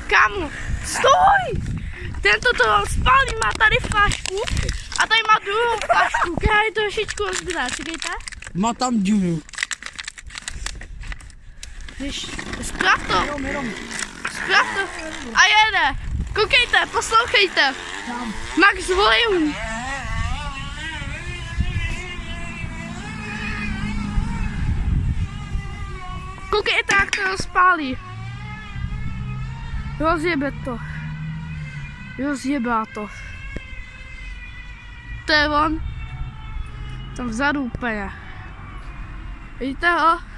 Kámo, stoj! Tento to spálí, má tady flašku a tady má druhou flašku, která je trošičku rozdílná, čekejte. Má tam díru. Sprav to. Sprav to. A jede. Koukejte, poslouchejte. Max volume. Koukejte, jak to rozpálí. Rozjebe to. Rozjebá to. To je on. Tam vzadu úplně. Vidíte ho?